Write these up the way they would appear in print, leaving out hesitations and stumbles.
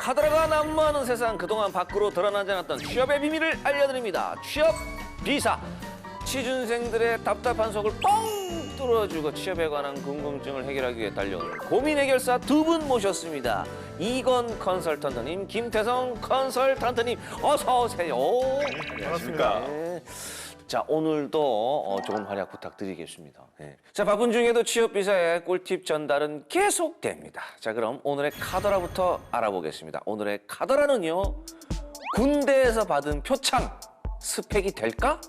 카더라가 난무하는 세상, 그동안 밖으로 드러나지 않았던 취업의 비밀을 알려드립니다. 취업 비사. 취준생들의 답답한 속을 뻥 뚫어주고 취업에 관한 궁금증을 해결하기 위해 달려온 고민 해결사 두 분 모셨습니다. 이건 컨설턴트님, 김태성 컨설턴트님, 어서 오세요. 반갑습니다. 네. 자, 오늘도 조금 활약 부탁드리겠습니다. 네. 자, 바쁜 중에도 취업 비사의 꿀팁 전달은 계속됩니다. 자, 그럼 오늘의 카더라부터 알아보겠습니다. 오늘의 카더라는요, 군대에서 받은 표창 스펙이 될까?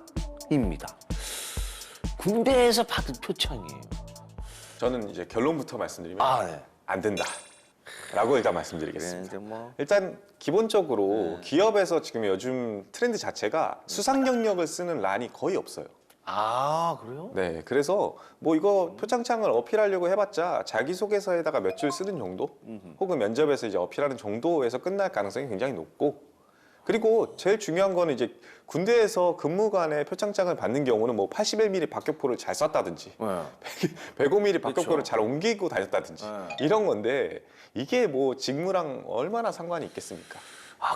입니다. 군대에서 받은 표창이에요. 저는 이제 결론부터 말씀드리면 네. 안 된다. 라고 일단 말씀드리겠습니다. 이제 뭐 일단 기본적으로 기업에서 지금 요즘 트렌드 자체가 수상 경력을 쓰는 란이 거의 없어요. 그래요? 네, 그래서 뭐 이거 표창장을 어필하려고 해봤자 자기소개서에다가 몇 줄 쓰는 정도, 혹은 면접에서 이제 어필하는 정도에서 끝날 가능성이 굉장히 높고, 그리고 제일 중요한 거는 이제 군대에서 근무관에 표창장을 받는 경우는 뭐 81mm 박격포를 잘 쐈다든지, 105mm 박격포를 잘 옮기고 다녔다든지 이런 건데, 이게 뭐 직무랑 얼마나 상관이 있겠습니까?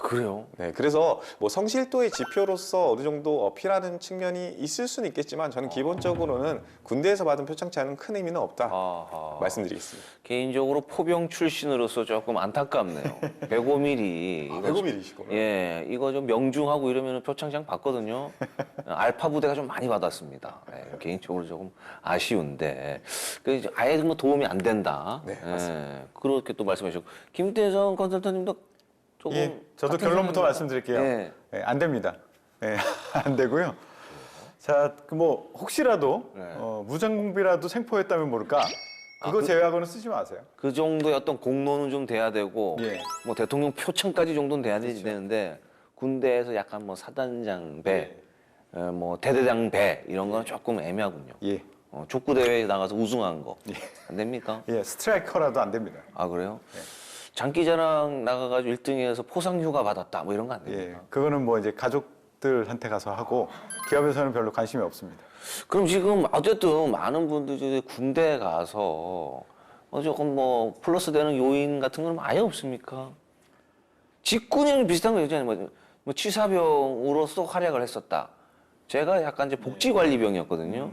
그래요? 네, 그래서 뭐 성실도의 지표로서 어느 정도 어필하는 측면이 있을 수는 있겠지만, 저는 기본적으로는 군대에서 받은 표창장은 큰 의미는 없다 말씀드리겠습니다. 개인적으로 포병 출신으로서 조금 안타깝네요. 105mm. 105mm이시구나. 예, 이거 좀 명중하고 이러면 표창장 받거든요. 알파 부대가 좀 많이 받았습니다. 예, 개인적으로 조금 아쉬운데. 아예 뭐 도움이 안 된다. 네, 맞습니다. 예, 그렇게 또 말씀해 주셨고. 김태성 컨설턴님도 조금. 예, 저도 같은 결론부터 생각입니다. 말씀드릴게요. 예. 예, 안 됩니다. 예, 안 되고요. 자, 그 뭐 혹시라도 네. 무전공비라도 생포했다면 모를까? 그거 제외하고는 쓰지 마세요. 그 정도의 어떤 공로는 좀 돼야 되고, 예. 뭐 대통령 표창까지 정도는 돼야 되는데, 군대에서 약간 뭐 사단장 배, 뭐 대대장 배 이런 거는 조금 애매하군요. 예, 족구 대회에 나가서 우승한 거 안 됩니까? 예, 스트라이커라도 안 됩니다. 그래요? 장기자랑 나가가지고 1등해서 포상휴가 받았다 뭐 이런 거 안 예, 됩니까? 그거는 뭐 이제 가족들한테 가서 하고 기업에서는 별로 관심이 없습니다. 그럼 지금 어쨌든 많은 분들이 군대 가서 조금 뭐 플러스 되는 요인 같은 건 아예 없습니까? 직군이랑 비슷한 거 있잖아요. 뭐 취사병으로서 활약을 했었다. 제가 약간 이제 복지관리병이었거든요.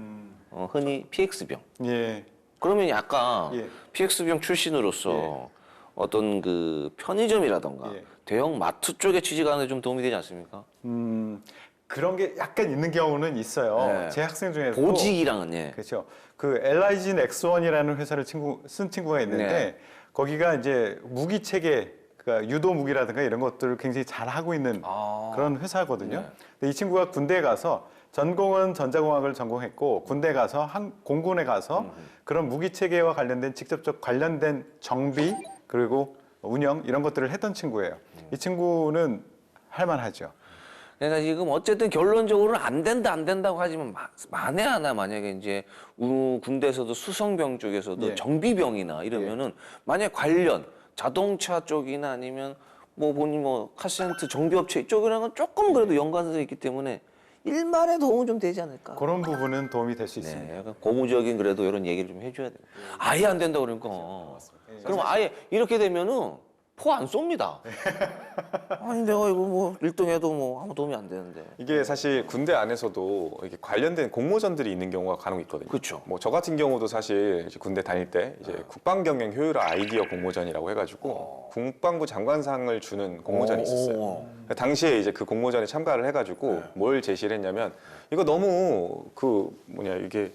흔히 PX병. 예, 그러면 약간 예. PX병 출신으로서 어떤 그 편의점이라던가 예. 대형 마트 쪽에 취직하는 데 좀 도움이 되지 않습니까? 그런 게 약간 있는 경우는 있어요. 네. 제 학생 중에서 보직이랑은 그렇죠. 그 LIG 넥스원이라는 회사를 쓴 친구가 있는데 네. 거기가 이제 무기 체계, 그러니까 유도 무기라든가 이런 것들을 굉장히 잘 하고 있는 그런 회사거든요. 네. 근데 이 친구가 군대에 가서 전공은 전자공학을 전공했고 군대 가서 공군에 가서 그런 무기 체계와 관련된 직접적 관련된 정비 그리고 운영 이런 것들을 했던 친구예요. 이 친구는 할만하죠. 그러니까 지금 어쨌든 결론적으로는 안 된다고 하지만 만에 하나 만약에 이제 군대에서도 수성병 쪽에서도 예. 정비병이나 이러면은 만약 관련 자동차 쪽이나 아니면 뭐 보니 뭐 카센트 정비업체 이쪽이랑은 조금 그래도 연관성이 있기 때문에 일말에 도움은 좀 되지 않을까. 그런 부분은 도움이 될 수 있습니다. 네, 약간 고무적인 그래도 이런 얘기를 좀 해줘야 돼요. 아예 안 된다 그러니까. 그럼 아예 이렇게 되면은 포 안 쏩니다. 아니 내가 이거 뭐 1등해도 뭐 아무 도움이 안 되는데. 이게 사실 군대 안에서도 이게 관련된 공모전들이 있는 경우가 간혹 있거든요. 그렇죠. 뭐 저 같은 경우도 사실 이제 군대 다닐 때 이제 국방경영 효율화 아이디어 공모전이라고 해가지고 국방부 장관상을 주는 공모전이 있었어요. 당시에 이제 그 공모전에 참가를 해가지고 뭘 제시를 했냐면, 이거 너무 이게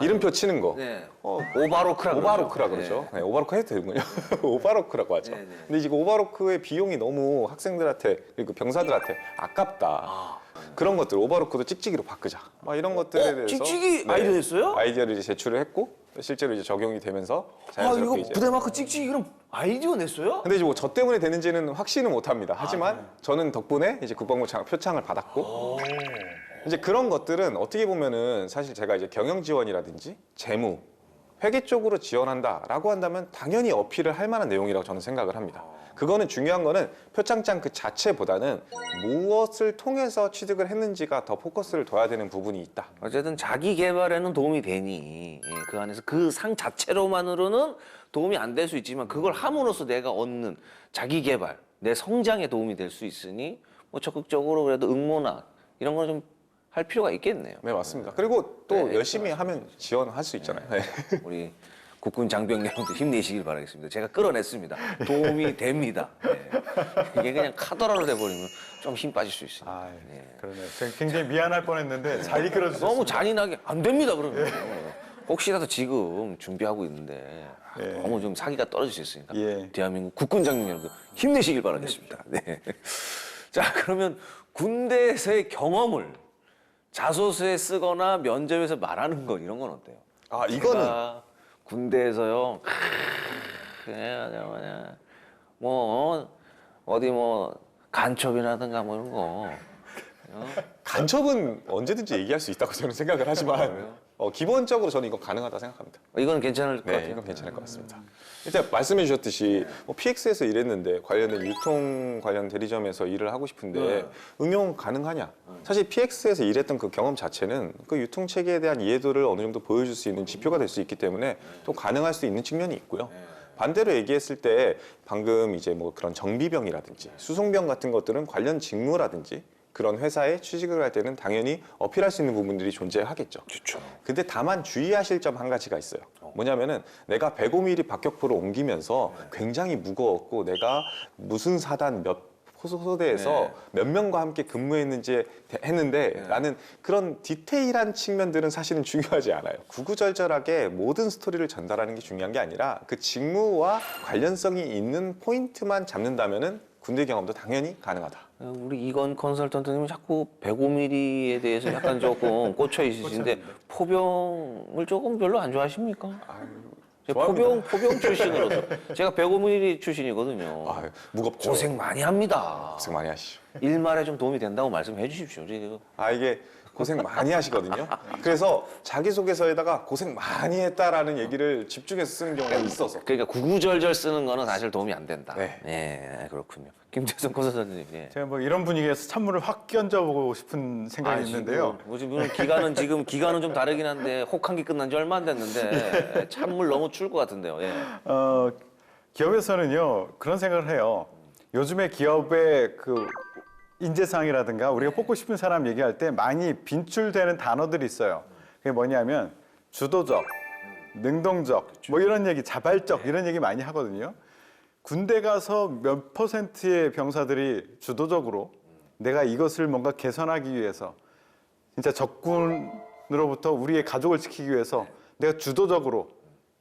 이름표 치는 거. 네. 오바로크라 그러죠. 네, 오바로크 해도 되는군요. 오바로크라고 하죠. 네. 근데 이제 오바로크의 비용이 너무 학생들한테 그리고 병사들한테 아깝다. 그런 것들 오바로크도 찍찍이로 바꾸자. 막 이런 것들에 대해서 찍찍이 아이디어 냈어요? 아이디어를 이제 제출을 했고 실제로 이제 적용이 되면서 이거 자연스럽게 이제. 부대마크 찍찍이 그럼 아이디어 냈어요? 근데 이제 뭐 저 때문에 되는지는 확신은 못합니다. 하지만 저는 덕분에 이제 국방부 표창을 받았고. 이제 그런 것들은 어떻게 보면은 사실 제가 이제 경영 지원이라든지 재무, 회계 쪽으로 지원한다라고 한다면 당연히 어필을 할 만한 내용이라고 저는 생각을 합니다. 그거는 중요한 거는 표창장 그 자체보다는 무엇을 통해서 취득을 했는지가 더 포커스를 둬야 되는 부분이 있다. 어쨌든 자기 개발에는 도움이 되니 그 안에서 그 상 자체로만으로는 도움이 안 될 수 있지만 그걸 함으로써 내가 얻는 자기 개발, 내 성장에 도움이 될 수 있으니 뭐 적극적으로 그래도 응모나 이런 거 좀 할 필요가 있겠네요. 네, 맞습니다. 그리고 또 네, 열심히 하면 지원할 수 있잖아요. 네. 우리 국군 장병 여러분들 힘내시길 바라겠습니다. 제가 끌어냈습니다. 도움이 됩니다. 네. 이게 그냥 카더라로 돼버리면 좀 힘 빠질 수 있습니다. 아, 네. 그러네. 제가 굉장히 미안할 뻔했는데 잘 이끌어주셨습니다. 너무 잔인하게 안 됩니다 그러면. 혹시라도 지금 준비하고 있는데 예. 너무 좀 사기가 떨어질 수 있으니까 예. 대한민국 국군 장병 여러분 힘내시길 바라겠습니다. 네. 자 그러면 군대에서의 경험을 자소서에 쓰거나 면접에서 말하는 거 이런 건 어때요? 아, 이거는 제가 군대에서요. 그냥 뭐 어디 뭐 간첩이라든가 뭐 이런 거. 간첩은 언제든지 얘기할 수 있다고 저는 생각을 하지만 기본적으로 저는 이건 가능하다 생각합니다. 이거는 괜찮을 것 네, 같아요. 이건 괜찮을 것 같습니다. 일단 말씀해 주셨듯이 PX에서 일했는데 관련된 유통 관련 대리점에서 일을 하고 싶은데 응용 가능하냐? 사실 PX에서 일했던 그 경험 자체는 그 유통 체계에 대한 이해도를 어느 정도 보여줄 수 있는 지표가 될 수 있기 때문에 또 가능할 수 있는 측면이 있고요. 반대로 얘기했을 때 방금 이제 뭐 그런 정비병이라든지 수송병 같은 것들은 관련 직무라든지 그런 회사에 취직을 할 때는 당연히 어필할 수 있는 부분들이 존재하겠죠. 그렇죠. 근데 다만 주의하실 점 한 가지가 있어요. 뭐냐면은 내가 105mm 박격포를 옮기면서 굉장히 무거웠고 내가 무슨 사단 몇 소대에서 몇 명과 함께 근무했는지 했는데 라는 그런 디테일한 측면들은 사실은 중요하지 않아요. 구구절절하게 모든 스토리를 전달하는 게 중요한 게 아니라 그 직무와 관련성이 있는 포인트만 잡는다면은 군대 경험도 당연히 가능하다. 우리 이건 컨설턴트님은 자꾸 105mm에 대해서 약간 조금 꽂혀 있으신데 포병을 조금 별로 안 좋아하십니까? 제가 포병 출신으로서 제가 105mm 출신이거든요. 아, 무겁죠. 고생 많이 합니다. 고생 많이 하시죠. 일말에 좀 도움이 된다고 말씀해 주십시오. 지금. 아, 이게 고생 많이 하시거든요. 그래서 자기소개서에다가 고생 많이 했다라는 얘기를 집중해서 쓰는 경우가 있어서. 그러니까 구구절절 쓰는 거는 사실 도움이 안 된다. 네. 예, 그렇군요. 김태성 컨설턴트님. 예. 제가 뭐 이런 분위기에서 찬물을 확 끼얹어보고 싶은 생각이 있는데요. 지금 기간은 좀 다르긴 한데 혹한기 끝난 지 얼마 안 됐는데 찬물 너무 추울 것 같은데요. 예. 기업에서는요 그런 생각을 해요. 요즘에 기업의 그 인재상이라든가 우리가 뽑고 싶은 사람 얘기할 때 많이 빈출되는 단어들이 있어요. 그게 뭐냐면 주도적, 능동적, 뭐 이런 얘기, 자발적 이런 얘기 많이 하거든요. 군대 가서 몇 %의 병사들이 주도적으로 내가 이것을 뭔가 개선하기 위해서 진짜 적군으로부터 우리의 가족을 지키기 위해서 내가 주도적으로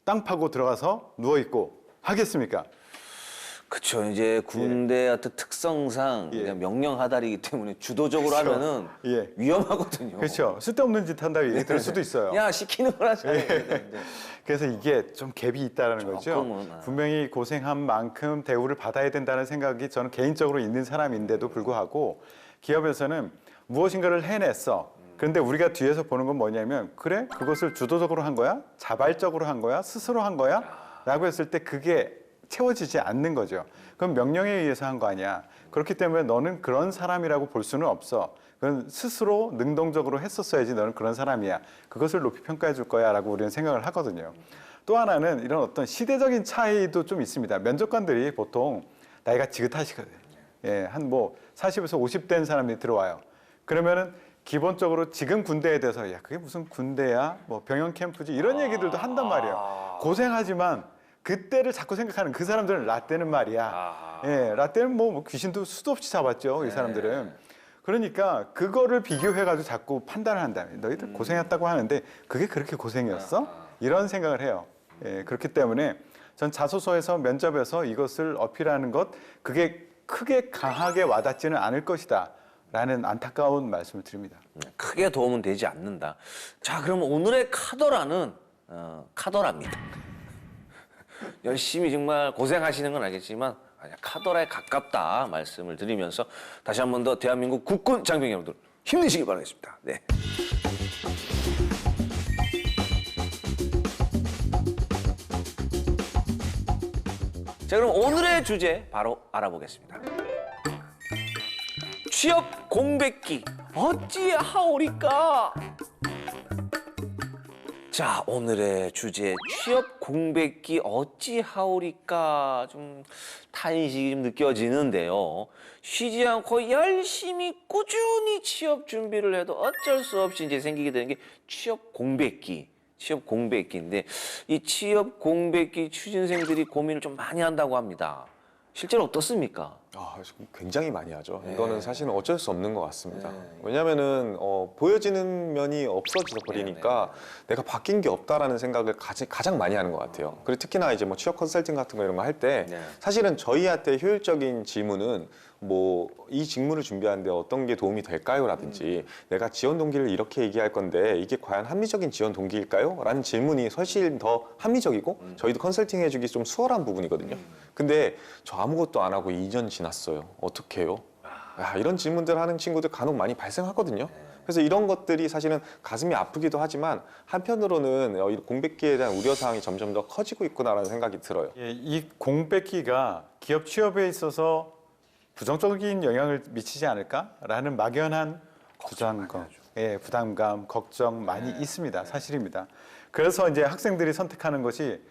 땅 파고 들어가서 누워 있고 하겠습니까? 그렇죠. 이제 군대 어떤 특성상 그냥 명령 하달이기 때문에 주도적으로 하면은 예. 위험하거든요. 그렇죠. 쓸데없는 짓 한다고 얘기 들을 수도 있어요. 야 시키는 걸 하잖아요. 그래서 이게 좀 갭이 있다는 거죠. 조금은, 분명히 고생한 만큼 대우를 받아야 된다는 생각이 저는 개인적으로 있는 사람인데도 불구하고 기업에서는 무엇인가를 해냈어. 그런데 우리가 뒤에서 보는 건 뭐냐면 그래? 그것을 주도적으로 한 거야? 자발적으로 한 거야? 스스로 한 거야? 라고 했을 때 그게 채워지지 않는 거죠. 그럼 명령에 의해서 한 거 아니야. 그렇기 때문에 너는 그런 사람이라고 볼 수는 없어. 그건 스스로 능동적으로 했었어야지 너는 그런 사람이야. 그것을 높이 평가해 줄 거야 라고 우리는 생각을 하거든요. 또 하나는 이런 어떤 시대적인 차이도 좀 있습니다. 면접관들이 보통 나이가 지긋하시거든요. 예, 한 뭐 40에서 50 된 사람이 들어와요. 그러면은 기본적으로 지금 군대에 대해서 야 그게 무슨 군대야? 뭐 병영 캠프지 이런 얘기들도 한단 말이에요. 고생하지만 그때를 자꾸 생각하는 그 사람들은 라떼는 말이야. 예, 라떼는 뭐 귀신도 수도 없이 잡았죠. 이 사람들은. 그러니까 그거를 비교해가지고 자꾸 판단을 한다면 너희들 고생했다고 하는데 그게 그렇게 고생이었어? 이런 생각을 해요. 예, 그렇기 때문에 전 자소서에서 면접에서 이것을 어필하는 것 그게 크게 강하게 와닿지는 않을 것이다. 라는 안타까운 말씀을 드립니다. 크게 도움은 되지 않는다. 자, 그럼 오늘의 카더라는 카더라입니다. 열심히 정말 고생하시는 건 알겠지만 카더라에 가깝다 말씀을 드리면서 다시 한 번 더 대한민국 국군 장병 여러분들 힘내시길 바라겠습니다. 네. 자, 그럼 오늘의 주제 바로 알아보겠습니다. 취업 공백기 어찌하오리까? 자, 오늘의 주제 취업 공백기 어찌하오리까 좀 탄식이 좀 느껴지는데요. 쉬지 않고 열심히 꾸준히 취업 준비를 해도 어쩔 수 없이 이제 생기게 되는 게 취업 공백기. 취업 공백기인데 이 취업 공백기 취준생들이 고민을 좀 많이 한다고 합니다. 실제로 어떻습니까? 굉장히 많이 하죠. 이거는 사실은 어쩔 수 없는 것 같습니다. 왜냐하면은 보여지는 면이 없어져 버리니까 내가 바뀐 게 없다라는 생각을 가장 많이 하는 것 같아요. 그리고 특히나 이제 뭐 취업 컨설팅 같은 거 이런 거 할 때 사실은 저희한테 효율적인 질문은 뭐 이 직무를 준비하는데 어떤 게 도움이 될까요? 라든지 내가 지원 동기를 이렇게 얘기할 건데 이게 과연 합리적인 지원 동기일까요? 라는 질문이 훨씬 더 합리적이고 저희도 컨설팅 해주기 좀 수월한 부분이거든요. 근데 저 아무것도 안 하고 2년 지났어요. 어떻게 해요? 이런 질문들 하는 친구들 간혹 많이 발생하거든요. 그래서 이런 것들이 사실은 가슴이 아프기도 하지만 한편으로는 이 공백기에 대한 우려사항이 점점 더 커지고 있구나라는 생각이 들어요. 예, 이 공백기가 기업 취업에 있어서 부정적인 영향을 미치지 않을까라는 막연한 부담감, 걱정 많이 있습니다. 사실입니다. 그래서 이제 학생들이 선택하는 것이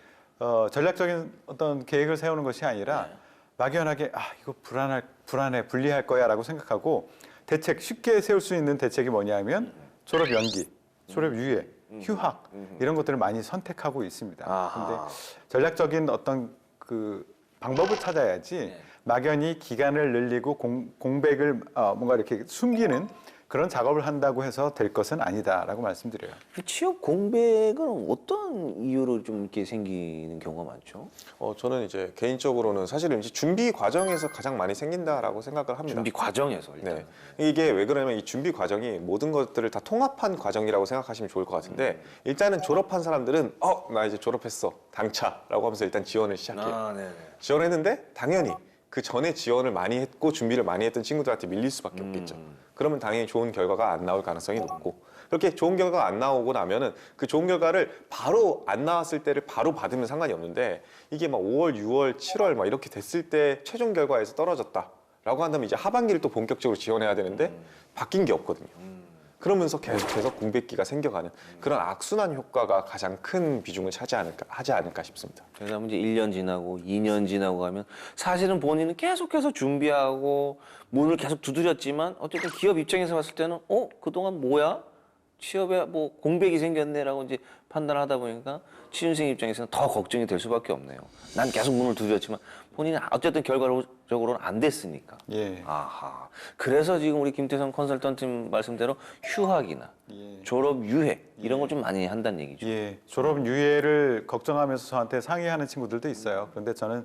전략적인 어떤 계획을 세우는 것이 아니라 막연하게 이거 불안해, 불리할 거야라고 생각하고 대책 쉽게 세울 수 있는 대책이 뭐냐면 졸업 연기, 졸업 유예, 휴학 이런 것들을 많이 선택하고 있습니다. 그런데 전략적인 어떤 그 방법을 찾아야지 막연히 기간을 늘리고 공백을 뭔가 이렇게 숨기는 그런 작업을 한다고 해서 될 것은 아니다라고 말씀드려요. 취업 공백은 어떤 이유로 좀 이렇게 생기는 경우가 많죠? 저는 이제 개인적으로는 사실은 이제 준비 과정에서 가장 많이 생긴다라고 생각을 합니다. 준비 과정에서 일단. 네. 이게 왜 그러냐면 이 준비 과정이 모든 것들을 다 통합한 과정이라고 생각하시면 좋을 것 같은데 일단은 졸업한 사람들은 나 이제 졸업했어. 당차라고 하면서 일단 지원을 시작해요. 지원했는데 당연히 그 전에 지원을 많이 했고 준비를 많이 했던 친구들한테 밀릴 수밖에 없겠죠. 그러면 당연히 좋은 결과가 안 나올 가능성이 높고 그렇게 좋은 결과가 안 나오고 나면은 그 좋은 결과를 바로 안 나왔을 때를 바로 받으면 상관이 없는데 이게 막 5월, 6월, 7월 막 이렇게 됐을 때 최종 결과에서 떨어졌다라고 한다면 이제 하반기를 또 본격적으로 지원해야 되는데 바뀐 게 없거든요. 그러면서 계속해서 공백기가 생겨가는 그런 악순환 효과가 가장 큰 비중을 하지 않을까 싶습니다. 그래서 이제 1년 지나고 2년 지나고 가면 사실은 본인은 계속해서 준비하고 문을 계속 두드렸지만 어쨌든 기업 입장에서 봤을 때는 그동안 뭐야? 취업에 뭐 공백이 생겼네라고 이제 판단하다 보니까 취준생 입장에서는 더 걱정이 될 수밖에 없네요. 난 계속 문을 두드렸지만 본인은 어쨌든 결과적으로는 안 됐으니까. 아하. 그래서 지금 우리 김태성 컨설턴트 말씀대로 휴학이나 졸업 유예 이런 걸 좀 많이 한다는 얘기죠. 졸업 유예를 걱정하면서 저한테 상의하는 친구들도 있어요. 그런데 저는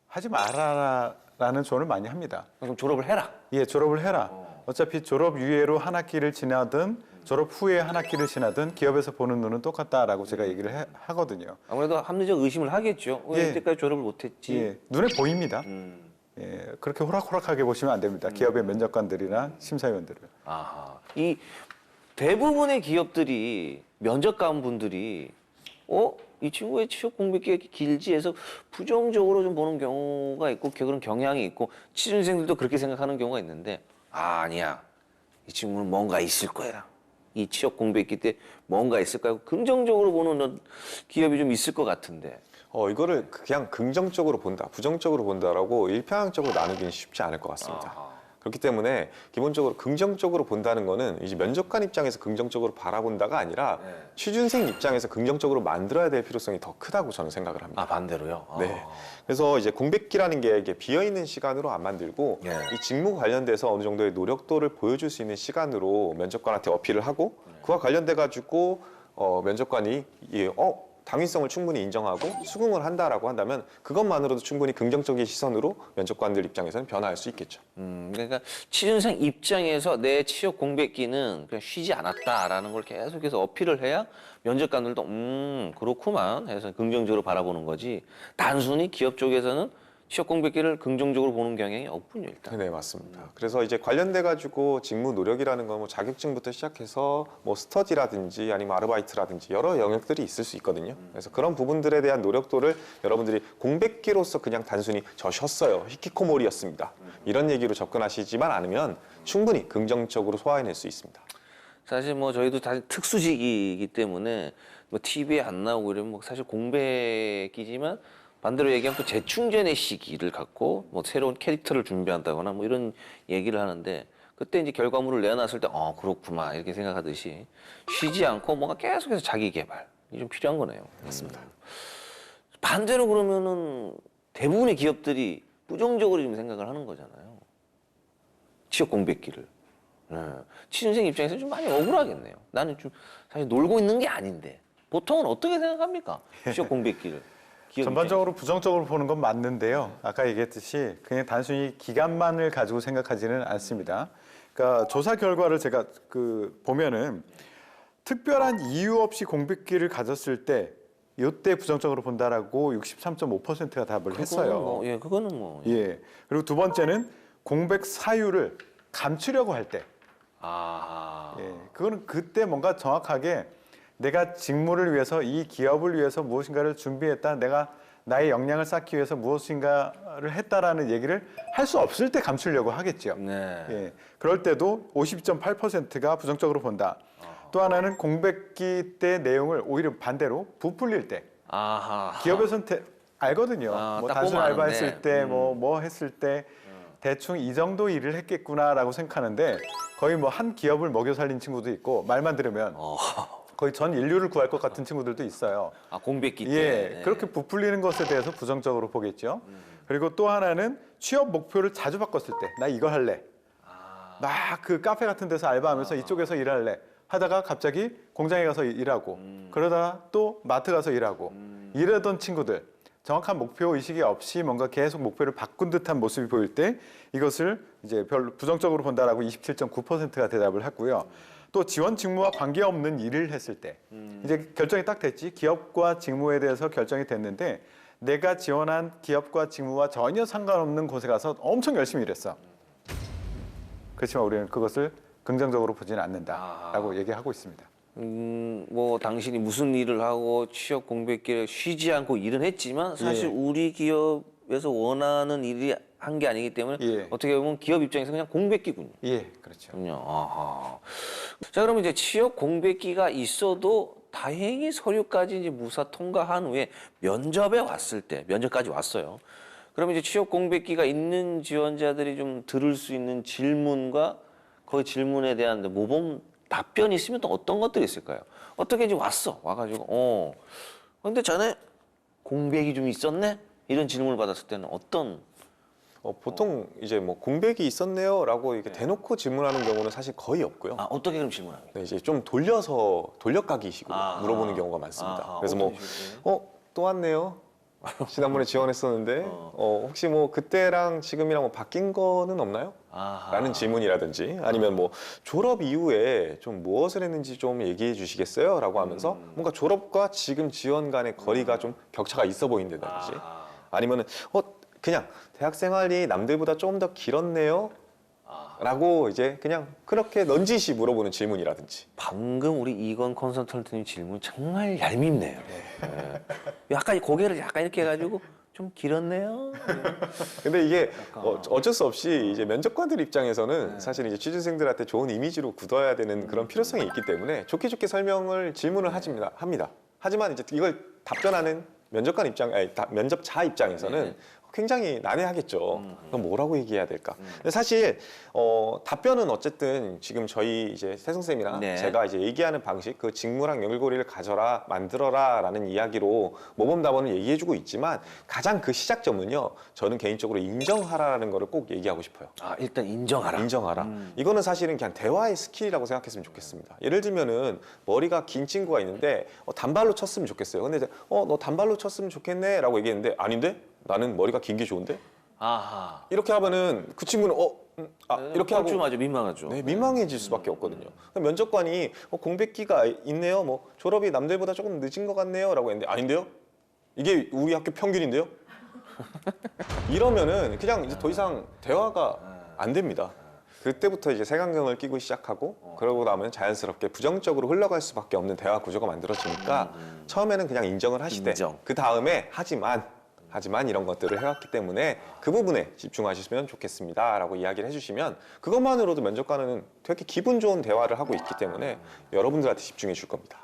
하지 말아라라는 조언을 많이 합니다. 그럼 졸업을 해라. 졸업을 해라. 어차피 졸업 유예로 한 학기를 지나든 졸업 후에 한 학기를 지나든 기업에서 보는 눈은 똑같다라고 제가 얘기를 하거든요. 아무래도 합리적 의심을 하겠죠. 왜 이때까지 졸업을 못했지? 눈에 보입니다. 그렇게 호락호락하게 보시면 안 됩니다. 기업의 면접관들이나 심사위원들을. 아하. 이 대부분의 기업들이 면접관 분들이 이 친구의 취업 공백기가 길지 해서 부정적으로 좀 보는 경우가 있고 그런 경향이 있고 취준생들도 그렇게 생각하는 경우가 있는데 아니야. 이 친구는 뭔가 있을 거야. 이 취업 공백기 때 뭔가 있을 거야. 긍정적으로 보는 기업이 좀 있을 것 같은데. 이거를 그냥 긍정적으로 본다, 부정적으로 본다라고 일평양적으로 나누기는 쉽지 않을 것 같습니다. 그렇기 때문에 기본적으로 긍정적으로 본다는 거는 이제 면접관 입장에서 긍정적으로 바라본다가 아니라 취준생 입장에서 긍정적으로 만들어야 될 필요성이 더 크다고 저는 생각을 합니다. 반대로요? 네. 그래서 이제 공백기라는 게 이게 비어있는 시간으로 안 만들고 이 직무 관련돼서 어느 정도의 노력도를 보여줄 수 있는 시간으로 면접관한테 어필을 하고 그와 관련돼 가지고 면접관이 당위성을 충분히 인정하고 수긍을 한다라고 한다면 그것만으로도 충분히 긍정적인 시선으로 면접관들 입장에서는 변화할 수 있겠죠. 그러니까 취준생 입장에서 내 취업 공백기는 그냥 쉬지 않았다라는 걸 계속해서 어필을 해야 면접관들도 그렇구만 해서 긍정적으로 바라보는 거지 단순히 기업 쪽에서는 취업 공백기를 긍정적으로 보는 경향이 없군요, 일단. 네, 맞습니다. 그래서 이제 관련돼 가지고 직무 노력이라는 건 뭐 자격증부터 시작해서 뭐 스터디라든지 아니면 아르바이트라든지 여러 영역들이 있을 수 있거든요. 그래서 그런 부분들에 대한 노력도를 여러분들이 공백기로서 그냥 단순히 저 쉬었어요, 히키코모리였습니다. 이런 얘기로 접근하시지만 않으면 충분히 긍정적으로 소화해낼 수 있습니다. 사실 뭐 저희도 다 특수직이기 때문에 뭐 TV에 안 나오고 이러면 뭐 사실 공백이지만 반대로 얘기하면 또 재충전의 시기를 갖고 뭐 새로운 캐릭터를 준비한다거나 뭐 이런 얘기를 하는데 그때 이제 결과물을 내놨을 때 그렇구만 이렇게 생각하듯이 쉬지 않고 뭔가 계속해서 자기 개발이 좀 필요한 거네요. 맞습니다. 반대로 그러면은 대부분의 기업들이 부정적으로 지금 생각을 하는 거잖아요. 취업 공백기를. 취준생 입장에서 좀 많이 억울하겠네요. 나는 좀 사실 놀고 있는 게 아닌데 보통은 어떻게 생각합니까? 취업 공백기를. 기업 전반적으로 부정적으로 보는 건 맞는데요. 아까 얘기했듯이 그냥 단순히 기간만을 가지고 생각하지는 않습니다. 그러니까 조사 결과를 제가 보면은 특별한 이유 없이 공백기를 가졌을 때 이때 부정적으로 본다라고 63.5%가 답을 했어요. 그거는 뭐. 예. 그리고 두 번째는 공백 사유를 감추려고 할 때. 예. 그거는 그때 뭔가 정확하게 내가 직무를 위해서 이 기업을 위해서 무엇인가를 준비했다. 내가 나의 역량을 쌓기 위해서 무엇인가를 했다라는 얘기를 할 수 없을 때 감추려고 하겠죠. 네. 예. 그럴 때도 52.8%가 부정적으로 본다. 또 하나는 공백기 때 내용을 오히려 반대로 부풀릴 때. 기업에서는 알거든요. 뭐 딱 단순 보면 알바 아는데. 했을 때, 뭐 했을 때 대충 이 정도 일을 했겠구나라고 생각하는데 거의 뭐 한 기업을 먹여 살린 친구도 있고 말만 들으면 거의 전 인류를 구할 것 같은 친구들도 있어요. 공백기 때. 예, 네. 그렇게 부풀리는 것에 대해서 부정적으로 보겠죠. 그리고 또 하나는 취업 목표를 자주 바꿨을 때, 나 이거 할래. 막 그 카페 같은 데서 알바하면서 이쪽에서 일할래. 하다가 갑자기 공장에 가서 일하고, 그러다가 또 마트 가서 일하고, 이러던 친구들, 정확한 목표 의식이 없이 뭔가 계속 목표를 바꾼 듯한 모습이 보일 때 이것을 이제 별로 부정적으로 본다라고 27.9%가 대답을 했고요. 또 지원 직무와 관계없는 일을 했을 때 이제 결정이 딱 됐지. 기업과 직무에 대해서 결정이 됐는데 내가 지원한 기업과 직무와 전혀 상관없는 곳에 가서 엄청 열심히 일했어. 그렇지만 우리는 그것을 긍정적으로 보지는 않는다라고 얘기하고 있습니다. 뭐 당신이 무슨 일을 하고 취업 공백기를 쉬지 않고 일은 했지만 사실 예. 우리 기업에서 원하는 일이 한 게 아니기 때문에 예. 어떻게 보면 기업 입장에서 그냥 공백기군요. 예, 그렇죠. 자, 그러면 이제 취업 공백기가 있어도 다행히 서류까지 이제 무사 통과한 후에 면접에 왔을 때 면접까지 왔어요. 그러면 이제 취업 공백기가 있는 지원자들이 좀 들을 수 있는 질문과 그 질문에 대한 모범 답변이 있으면 또 어떤 것들이 있을까요? 어떻게 이제 와가지고 근데 전에 공백이 좀 있었네? 이런 질문을 받았을 때는 어떤 보통 이제 뭐 공백이 있었네요라고 이렇게 대놓고 질문하는 경우는 사실 거의 없고요. 어떻게 그럼 질문합니까? 네, 이제 좀 돌려서 돌려가기식으로 물어보는 경우가 많습니다. 그래서 뭐 또 왔네요. 지난번에 지원했었는데 혹시 뭐 그때랑 지금이랑 뭐 바뀐 거는 없나요? 라는 질문이라든지 아니면 뭐 졸업 이후에 좀 무엇을 했는지 좀 얘기해 주시겠어요? 라고 하면서 뭔가 졸업과 지금 지원 간의 거리가 좀 격차가 있어 보인다든지 아니면은 그냥 대학 생활이 남들보다 조금 더 길었네요? 라고 이제 그냥 그렇게 넌지시 물어보는 질문이라든지 방금 우리 이건 컨설턴트님 질문 정말 얄밉네요. 네. 약간 고개를 약간 이렇게 해가지고 좀 길었네요. 근데 이게 어쩔 수 없이 이제 면접관들 입장에서는 사실 이제 취준생들한테 좋은 이미지로 굳어야 되는 그런 필요성이 있기 때문에 좋게 좋게 질문을 합니다. 하지만 이제 이걸 답변하는 면접자 입장에서는 굉장히 난해하겠죠. 그럼 뭐라고 얘기해야 될까? 근데 사실 답변은 어쨌든 지금 저희 이제 세승쌤이랑 제가 이제 얘기하는 방식, 그 직무랑 연결고리를 가져라, 만들어라라는 이야기로 모범답안을 얘기해주고 있지만 가장 그 시작점은요. 저는 개인적으로 인정하라라는 거를 꼭 얘기하고 싶어요. 일단 인정하라. 이거는 사실은 그냥 대화의 스킬이라고 생각했으면 좋겠습니다. 예를 들면은 머리가 긴 친구가 있는데 단발로 쳤으면 좋겠어요. 근데 이제 너 단발로 쳤으면 좋겠네라고 얘기했는데 아닌데? 나는 머리가 긴 게 좋은데? 이렇게 하면은 그 친구는 이렇게 하고 뻘쭘하죠, 민망하죠. 네, 민망해질 수밖에 없거든요. 면접관이 공백기가 있네요. 뭐 졸업이 남들보다 조금 늦은 것 같네요라고 했는데 아닌데요? 이게 우리 학교 평균인데요? 이러면은 그냥 이제 더 이상 대화가 안 됩니다. 그때부터 이제 색안경을 끼고 시작하고 그러고 나면 자연스럽게 부정적으로 흘러갈 수밖에 없는 대화 구조가 만들어지니까 처음에는 그냥 인정을 하시되 그 다음에 하지만 이런 것들을 해왔기 때문에 그 부분에 집중하시면 좋겠습니다 라고 이야기를 해주시면 그것만으로도 면접관은 되게 기분 좋은 대화를 하고 있기 때문에 여러분들한테 집중해 줄 겁니다.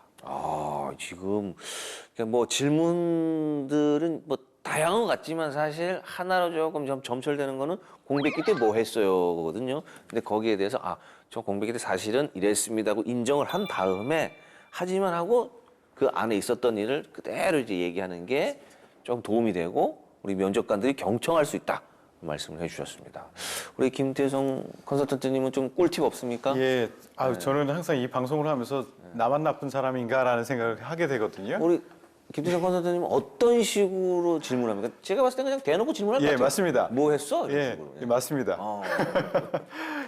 지금 그러니까 뭐 질문들은 뭐 다양한 것 같지만 사실 하나로 조금 점철되는 거는 공백기 때 뭐 했어요거든요. 근데 거기에 대해서 저 공백기 때 사실은 이랬습니다 하고 인정을 한 다음에 하지만 하고 그 안에 있었던 일을 그대로 이제 얘기하는 게 좀 도움이 되고 우리 면접관들이 경청할 수 있다. 말씀을 해주셨습니다. 우리 김태성 컨설턴트님은 좀 꿀팁 없습니까? 예, 저는 항상 이 방송을 하면서 나만 나쁜 사람인가라는 생각을 하게 되거든요. 우리 김태성 컨설턴트님은 어떤 식으로 질문합니까? 제가 봤을 때 그냥 대놓고 질문할 것 예, 같아요. 맞습니다. 뭐 했어? 이런 예, 식으로. 예, 맞습니다.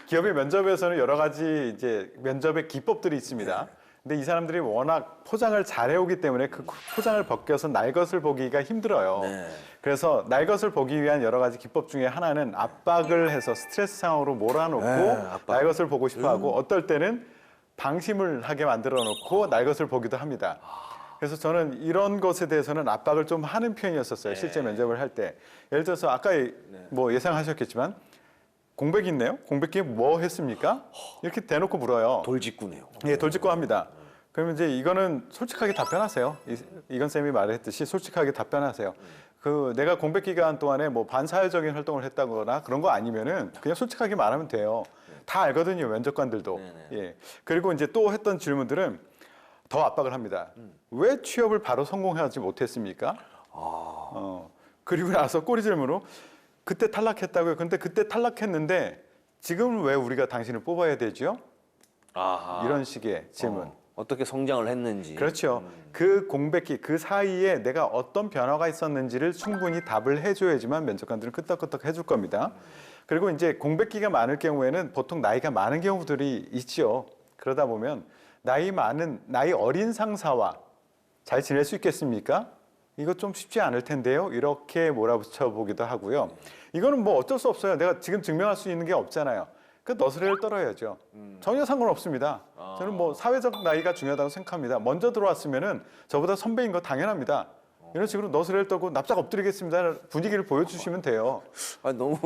기업의 면접에서는 여러 가지 이제 면접의 기법들이 있습니다. 근데 이 사람들이 워낙 포장을 잘해오기 때문에 그 포장을 벗겨서 날 것을 보기가 힘들어요. 네. 그래서 날 것을 보기 위한 여러 가지 기법 중에 하나는 압박을 해서 스트레스 상황으로 몰아놓고 압박. 날 것을 보고 싶어하고 어떨 때는 방심을 하게 만들어 놓고 날 것을 보기도 합니다. 그래서 저는 이런 것에 대해서는 압박을 좀 하는 편이었었어요. 실제 면접을 할 때. 예를 들어서 아까 뭐 예상하셨겠지만 공백이 있네요. 공백기에 뭐 했습니까? 이렇게 대놓고 물어요. 돌직구네요. 예, 돌직구 합니다. 그러면 이제 이거는 솔직하게 답변하세요. 이건 쌤이 말했듯이 솔직하게 답변하세요. 그 내가 공백 기간 동안에 뭐 반사회적인 활동을 했다거나 그런 거 아니면은 그냥 솔직하게 말하면 돼요. 다 알거든요, 면접관들도. 예. 그리고 이제 또 했던 질문들은 더 압박을 합니다. 왜 취업을 바로 성공하지 못했습니까? 그리고 나서 꼬리 질문으로 그때 탈락했다고요. 근데 그때 탈락했는데 지금은 왜 우리가 당신을 뽑아야 되죠? 이런 식의 질문. 어떻게 성장을 했는지. 그렇죠. 그 공백기, 그 사이에 내가 어떤 변화가 있었는지를 충분히 답을 해줘야지만 면접관들은 끄떡끄떡 해줄 겁니다. 그리고 이제 공백기가 많을 경우에는 보통 나이가 많은 경우들이 있죠. 그러다 보면 나이 어린 상사와 잘 지낼 수 있겠습니까? 이거 좀 쉽지 않을 텐데요. 이렇게 몰아붙여 보기도 하고요. 이거는 뭐 어쩔 수 없어요. 내가 지금 증명할 수 있는 게 없잖아요. 그 너스레를 떨어야죠. 전혀 상관없습니다. 저는 뭐 사회적 나이가 중요하다고 생각합니다. 먼저 들어왔으면은 저보다 선배인 거 당연합니다. 이런 식으로 너스레를 떨고 납작 엎드리겠습니다. 분위기를 보여주시면 돼요. 너무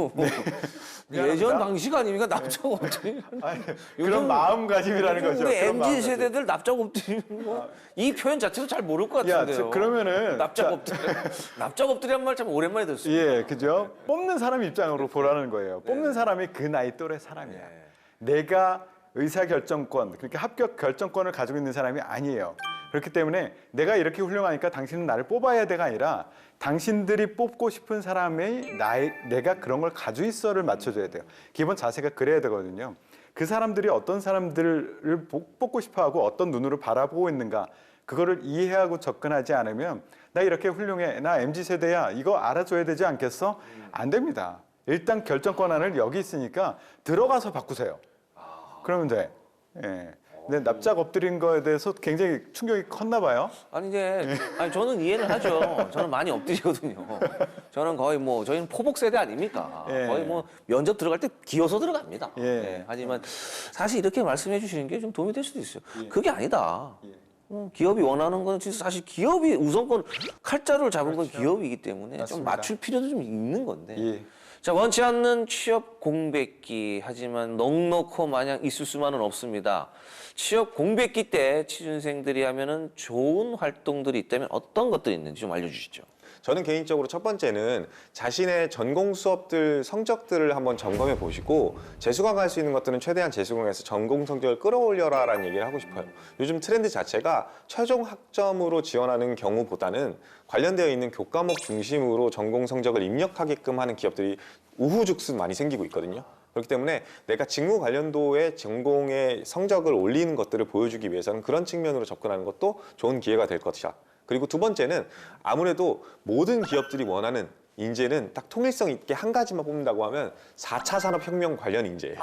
예전 미안합니다. 방식 아닙니까? 납작 엎드리는. 그런 마음가짐이라는 거죠. 우리 그런 MZ 마음가짐. 세대들 납작 엎드리는 거. 이 표현 자체도 잘 모를 것 야, 같은데요. 그러면은 납작 엎드려. 납작 엎드리란 말 참 오랜만에 들었어요. 예, 그죠? 뽑는 사람 입장으로 보라는 거예요. 네. 뽑는 사람이 그 나이 또래 사람이야. 내가 의사결정권, 그러니까 합격 결정권을 가지고 있는 사람이 아니에요. 그렇기 때문에 내가 이렇게 훌륭하니까 당신은 나를 뽑아야 돼가 아니라 당신들이 뽑고 싶은 사람의 내가 그런 걸 가지고 있어를 맞춰줘야 돼요. 기본 자세가 그래야 되거든요. 그 사람들이 어떤 사람들을 뽑고 싶어하고 어떤 눈으로 바라보고 있는가 그거를 이해하고 접근하지 않으면 나 이렇게 훌륭해, 나 MZ세대야, 이거 알아줘야 되지 않겠어? 안 됩니다. 일단 결정권한을 여기 있으니까 들어가서 바꾸세요. 그러면 돼. 예. 근데 납작 엎드린 거에 대해서 굉장히 충격이 컸나 봐요. 아니 저는 이해를 하죠. 저는 많이 엎드리거든요. 저는 거의 뭐 저희는 포복 세대 아닙니까? 예. 거의 뭐 면접 들어갈 때 기어서 들어갑니다. 예. 예. 하지만 사실 이렇게 말씀해 주시는 게 좀 도움이 될 수도 있어요. 그게 아니다. 기업이 원하는 건 진짜 사실 기업이 우선권 칼자루를 잡은 건 기업이기 때문에 좀 맞습니다. 맞출 필요도 좀 있는 건데. 예. 자, 원치 않는 취업 공백기 하지만 넉넉고 마냥 있을 수만은 없습니다. 취업 공백기 때 취준생들이 하면은 좋은 활동들이 있다면 어떤 것들이 있는지 좀 알려주시죠. 저는 개인적으로 첫 번째는 자신의 전공 수업들 성적들을 한번 점검해 보시고 재수강할 수 있는 것들은 최대한 재수강해서 전공 성적을 끌어올려라라는 얘기를 하고 싶어요. 요즘 트렌드 자체가 최종 학점으로 지원하는 경우보다는 관련되어 있는 교과목 중심으로 전공 성적을 입력하게끔 하는 기업들이 우후죽순 많이 생기고 있거든요. 그렇기 때문에 내가 직무 관련도의 전공의 성적을 올리는 것들을 보여주기 위해서는 그런 측면으로 접근하는 것도 좋은 기회가 될 것이다. 그리고 두 번째는 아무래도 모든 기업들이 원하는 인재는 딱 통일성 있게 한 가지만 뽑는다고 하면 4차 산업혁명 관련 인재예요.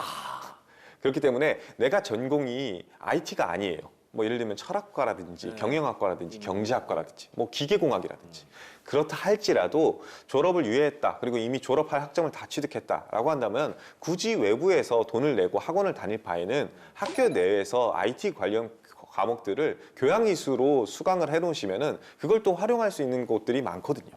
그렇기 때문에 내가 전공이 IT가 아니에요. 뭐 예를 들면 철학과라든지 경영학과라든지 경제학과라든지 뭐 기계공학이라든지 그렇다 할지라도 졸업을 유예했다. 그리고 이미 졸업할 학점을 다 취득했다라고 한다면 굳이 외부에서 돈을 내고 학원을 다닐 바에는 학교 내에서 IT 관련 과목들을 교양이수로 수강을 해놓으시면은 그걸 또 활용할 수 있는 곳들이 많거든요.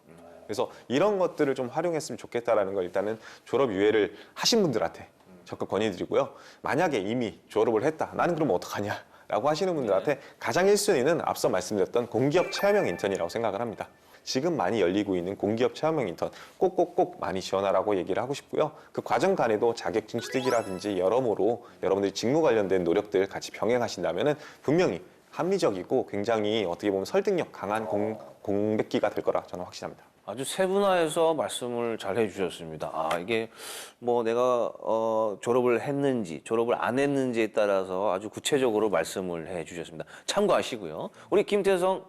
그래서 이런 것들을 좀 활용했으면 좋겠다라는 걸 일단은 졸업 유예를 하신 분들한테 적극 권유드리고요. 만약에 이미 졸업을 했다. 나는 그럼 어떡하냐? 라고 하시는 분들한테 가장 1순위는 앞서 말씀드렸던 공기업 체험형 인턴이라고 생각을 합니다. 지금 많이 열리고 있는 공기업 체험형 인턴 꼭꼭꼭 많이 지원하라고 얘기를 하고 싶고요. 그 과정 간에도 자격증 취득이라든지 여러모로 여러분들이 직무 관련된 노력들 같이 병행하신다면은 분명히 합리적이고 굉장히 어떻게 보면 설득력 강한 공백기가 될 거라 저는 확신합니다. 아주 세분화해서 말씀을 잘 해주셨습니다. 아, 이게 뭐 내가 졸업을 했는지 졸업을 안 했는지에 따라서 아주 구체적으로 말씀을 해주셨습니다. 참고하시고요. 우리 김태성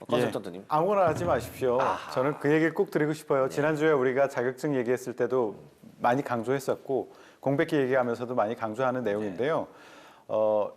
컨설턴트님. 아무거나 하지 마십시오. 저는 그 얘기를 꼭 드리고 싶어요. 지난주에 우리가 자격증 얘기했을 때도 많이 강조했었고 공백기 얘기하면서도 많이 강조하는 내용인데요.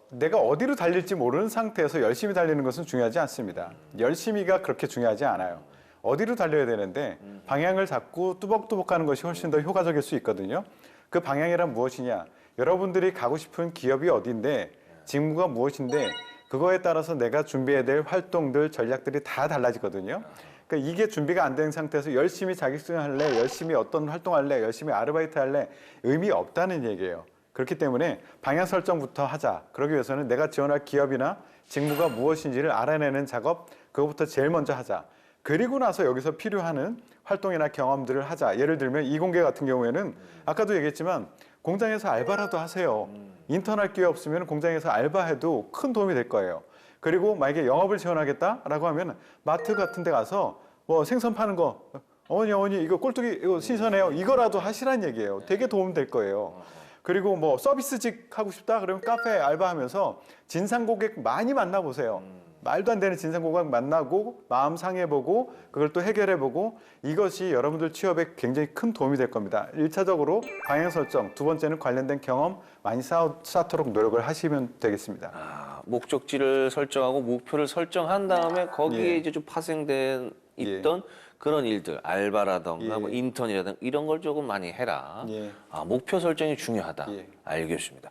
내가 어디로 달릴지 모르는 상태에서 열심히 달리는 것은 중요하지 않습니다. 열심히가 그렇게 중요하지 않아요. 어디로 달려야 되는데 방향을 잡고 뚜벅뚜벅하는 것이 훨씬 더 효과적일 수 있거든요. 그 방향이란 무엇이냐? 여러분들이 가고 싶은 기업이 어딘데 직무가 무엇인데 그거에 따라서 내가 준비해야 될 활동들, 전략들이 다 달라지거든요. 그러니까 이게 준비가 안 된 상태에서 열심히 자격증 할래, 열심히 어떤 활동할래, 열심히 아르바이트 할래 의미 없다는 얘기예요. 그렇기 때문에 방향 설정부터 하자. 그러기 위해서는 내가 지원할 기업이나 직무가 무엇인지를 알아내는 작업, 그것부터 제일 먼저 하자. 그리고 나서 여기서 필요한 활동이나 경험들을 하자. 예를 들면 이공계 같은 경우에는 아까도 얘기했지만 공장에서 알바라도 하세요. 인턴할 기회 없으면 공장에서 알바해도 큰 도움이 될 거예요. 그리고 만약에 영업을 지원하겠다라고 하면 마트 같은 데 가서 뭐 생선 파는 거 어머니 이거 꼴뚜기 이거 신선해요. 이거라도 하시란 얘기예요. 되게 도움 될 거예요. 그리고 뭐 서비스직 하고 싶다 그러면 카페 알바하면서 진상 고객 많이 만나보세요. 말도 안 되는 진상 고객 만나고 마음 상해보고 그걸 또 해결해보고 이것이 여러분들 취업에 굉장히 큰 도움이 될 겁니다. 1차적으로 방향 설정, 두 번째는 관련된 경험 많이 쌓도록 노력을 하시면 되겠습니다. 아, 목적지를 설정하고 목표를 설정한 다음에 거기에 예. 이제 좀 파생된 예. 있던 그런 일들, 알바라던가 예. 뭐 인턴이라든가 이런 걸 조금 많이 해라. 예. 아, 목표 설정이 중요하다. 예. 알겠습니다.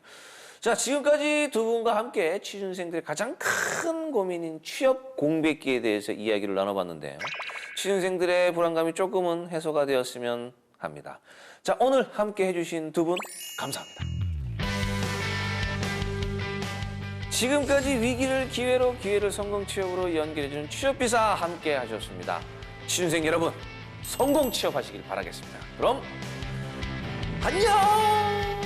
자, 지금까지 두 분과 함께 취준생들의 가장 큰 고민인 취업 공백기에 대해서 이야기를 나눠봤는데요. 취준생들의 불안감이 조금은 해소가 되었으면 합니다. 자, 오늘 함께 해주신 두 분 감사합니다. 지금까지 위기를 기회로, 기회를 성공 취업으로 연결해주는 취업비사 함께 하셨습니다. 취준생 여러분, 성공 취업하시길 바라겠습니다. 그럼 안녕!